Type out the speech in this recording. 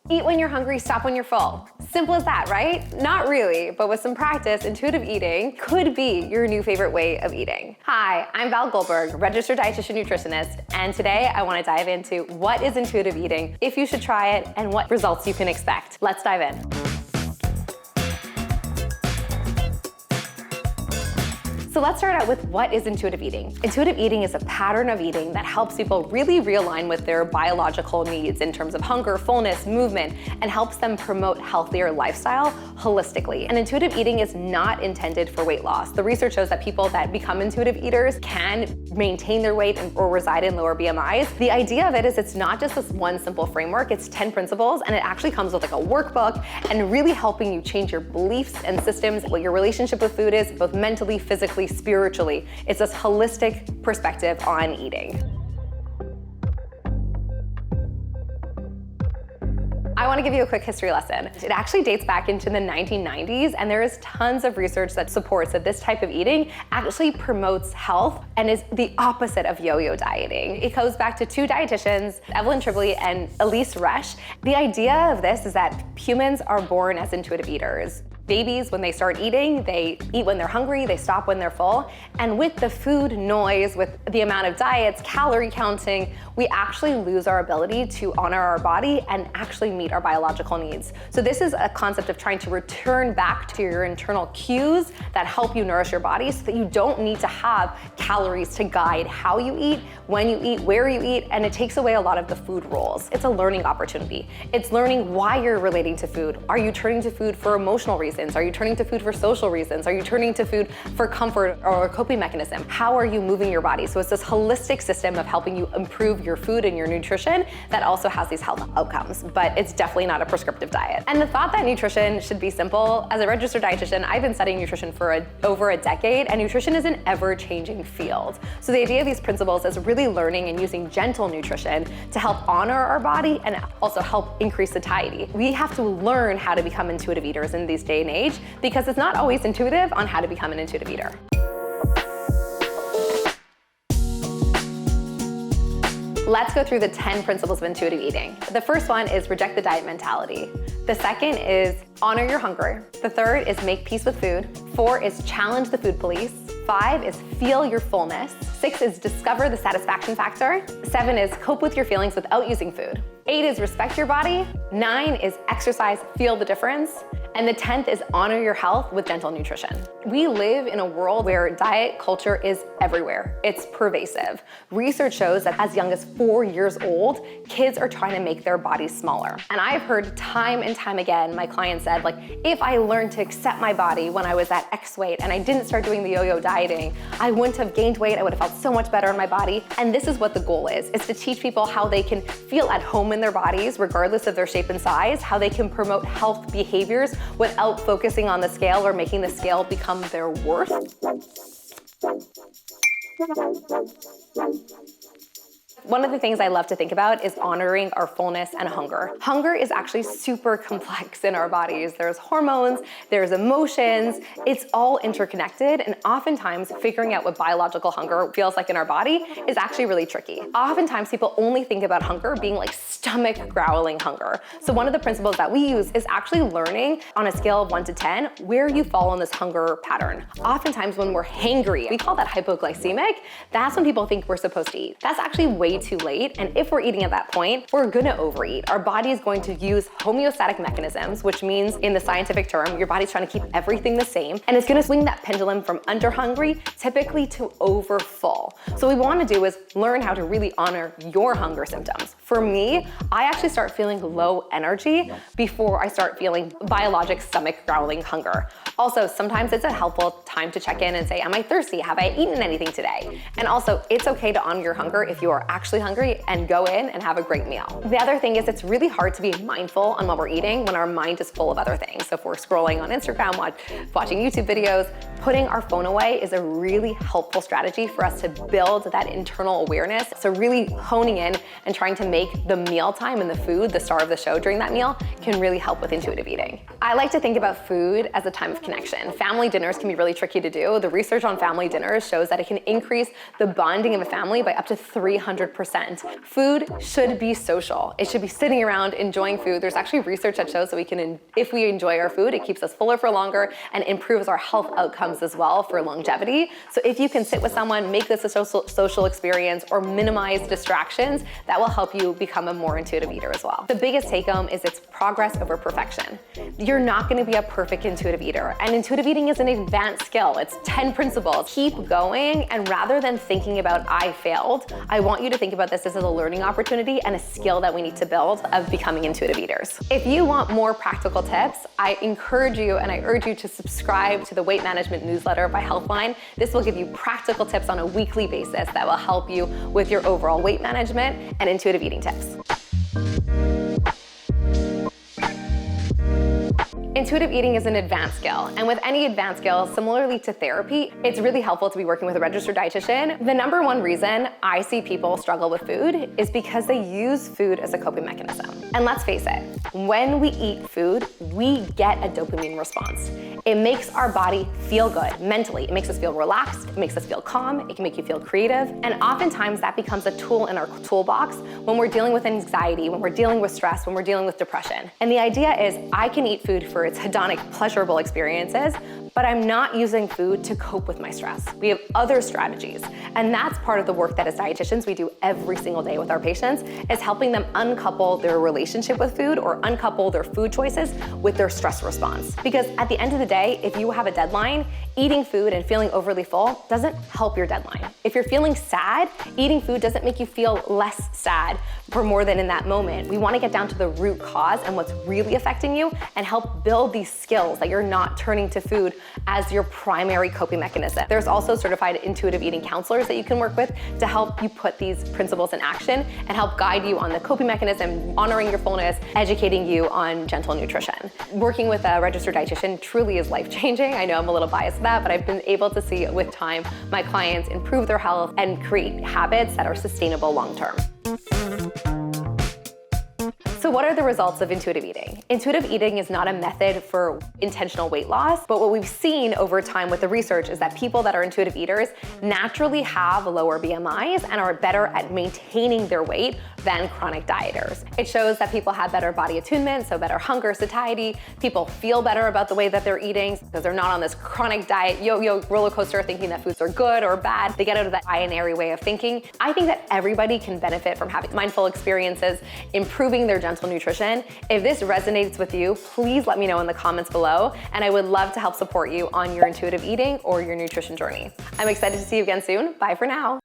Eat when you're hungry, stop when you're full. Simple as that, right? Not really, but with some practice, intuitive eating could be your new favorite way of eating. Hi, I'm Val Goldberg, registered dietitian nutritionist, and today I want to dive into what is intuitive eating, if you should try it, and what results you can expect. Let's dive in. So let's start out with what is intuitive eating. Intuitive eating is a pattern of eating that helps people really realign with their biological needs in terms of hunger, fullness, movement, and helps them promote healthier lifestyle holistically. And intuitive eating is not intended for weight loss. The research shows that people that become intuitive eaters can maintain their weight or reside in lower BMIs. The idea of it is it's not just this one simple framework, it's 10 principles, and it actually comes with like a workbook and really helping you change your beliefs and systems, what your relationship with food is, both mentally, physically, spiritually. It's this holistic perspective on eating. I want to give you a quick history lesson. It actually dates back into the 1990s, and there is tons of research that supports that this type of eating actually promotes health and is the opposite of yo-yo dieting. It goes back to two dietitians, Evelyn Tribbley and Elise Resch. The idea of this is that humans are born as intuitive eaters. Babies, when they start eating, they eat when they're hungry, they stop when they're full. And with the food noise, with the amount of diets, calorie counting, we actually lose our ability to honor our body and actually meet our biological needs. So this is a concept of trying to return back to your internal cues that help you nourish your body so that you don't need to have calories to guide how you eat, when you eat, where you eat, and it takes away a lot of the food rules. It's a learning opportunity. It's learning why you're relating to food. Are you turning to food for emotional reasons? Are you turning to food for social reasons? Are you turning to food for comfort or a coping mechanism? How are you moving your body? So it's this holistic system of helping you improve your food and your nutrition that also has these health outcomes, but it's definitely not a prescriptive diet. And the thought that nutrition should be simple, as a registered dietitian, I've been studying nutrition for over a decade, and nutrition is an ever-changing field. So the idea of these principles is really learning and using gentle nutrition to help honor our body and also help increase satiety. We have to learn how to become intuitive eaters in these days and age, because it's not always intuitive on how to become an intuitive eater. Let's go through the 10 principles of intuitive eating. The first one is reject the diet mentality. The second is honor your hunger. The third is make peace with food. 4 is challenge the food police. 5 is feel your fullness. 6 is discover the satisfaction factor. 7 is cope with your feelings without using food. 8 is respect your body. 9 is exercise, feel the difference. And the 10th is honor your health with gentle nutrition. We live in a world where diet culture is everywhere. It's pervasive. Research shows that as young as 4 years old, kids are trying to make their bodies smaller. And I've heard time and time again, my clients said, like, if I learned to accept my body when I was at X weight and I didn't start doing the yo-yo dieting, I wouldn't have gained weight, I would have felt so much better in my body. And this is what the goal is to teach people how they can feel at home in their bodies, regardless of their shape and size, how they can promote health behaviors without focusing on the scale or making the scale become their worth. One of the things I love to think about is honoring our fullness and hunger. Hunger is actually super complex in our bodies. There's hormones, there's emotions, it's all interconnected, and oftentimes figuring out what biological hunger feels like in our body is actually really tricky. Oftentimes people only think about hunger being like stomach growling hunger. So one of the principles that we use is actually learning on a scale of 1 to 10 where you fall on this hunger pattern. Oftentimes when we're hangry, we call that hypoglycemic, that's when people think we're supposed to eat. That's actually way too late, and if we're eating at that point, we're gonna overeat. Our body is going to use homeostatic mechanisms, which means in the scientific term, your body's trying to keep everything the same, and it's gonna swing that pendulum from under hungry typically to over full. So what we wanna do is learn how to really honor your hunger symptoms. For me, I actually start feeling low energy before I start feeling biologic stomach growling hunger. Also, sometimes it's a helpful time to check in and say, am I thirsty? Have I eaten anything today? And also, it's okay to honor your hunger if you are actually hungry and go in and have a great meal. The other thing is it's really hard to be mindful on what we're eating when our mind is full of other things. So if we're scrolling on Instagram, watching YouTube videos, putting our phone away is a really helpful strategy for us to build that internal awareness. So really honing in and trying to make make the mealtime and the food the star of the show during that meal can really help with intuitive eating. I like to think about food as a time of connection. Family dinners can be really tricky to do. The research on family dinners shows that it can increase the bonding of a family by up to 300%. Food should be social. It should be sitting around enjoying food. There's actually research that shows that if we enjoy our food, it keeps us fuller for longer and improves our health outcomes as well for longevity. So if you can sit with someone, make this a social experience, or minimize distractions, that will help you become a more intuitive eater as well. The biggest take home is it's progress over perfection. You're not gonna be a perfect intuitive eater, and intuitive eating is an advanced skill. It's 10 principles. Keep going, and rather than thinking about I failed, I want you to think about this as a learning opportunity and a skill that we need to build of becoming intuitive eaters. If you want more practical tips, I encourage you and I urge you to subscribe to the weight management newsletter by Healthline. This will give you practical tips on a weekly basis that will help you with your overall weight management and intuitive eating tips. Intuitive eating is an advanced skill, and with any advanced skill, similarly to therapy, it's really helpful to be working with a registered dietitian. The number one reason I see people struggle with food is because they use food as a coping mechanism. And let's face it, when we eat food, we get a dopamine response. It makes our body feel good mentally. It makes us feel relaxed, it makes us feel calm, it can make you feel creative, and oftentimes that becomes a tool in our toolbox when we're dealing with anxiety, when we're dealing with stress, when we're dealing with depression. And the idea is I can eat food for its hedonic, pleasurable experiences, but I'm not using food to cope with my stress. We have other strategies, and that's part of the work that as dietitians we do every single day with our patients, is helping them uncouple their relationship with food or uncouple their food choices with their stress response. Because at the end of the day, if you have a deadline, eating food and feeling overly full doesn't help your deadline. If you're feeling sad, eating food doesn't make you feel less sad for more than in that moment. We want to get down to the root cause and what's really affecting you and help build these skills that you're not turning to food as your primary coping mechanism. There's also certified intuitive eating counselors that you can work with to help you put these principles in action and help guide you on the coping mechanism, honoring your fullness, educating you on gentle nutrition. Working with a registered dietitian truly is life-changing. I know I'm a little biased with that, but I've been able to see with time my clients improve their health and create habits that are sustainable long-term. So what are the results of intuitive eating? Intuitive eating is not a method for intentional weight loss, but what we've seen over time with the research is that people that are intuitive eaters naturally have lower BMIs and are better at maintaining their weight than chronic dieters. It shows that people have better body attunement, so better hunger, satiety. People feel better about the way that they're eating because they're not on this chronic diet yo-yo roller coaster thinking that foods are good or bad. They get out of that binary way of thinking. I think that everybody can benefit from having mindful experiences, improving their gentle nutrition. If this resonates with you, please let me know in the comments below, and I would love to help support you on your intuitive eating or your nutrition journey. I'm excited to see you again soon. Bye for now.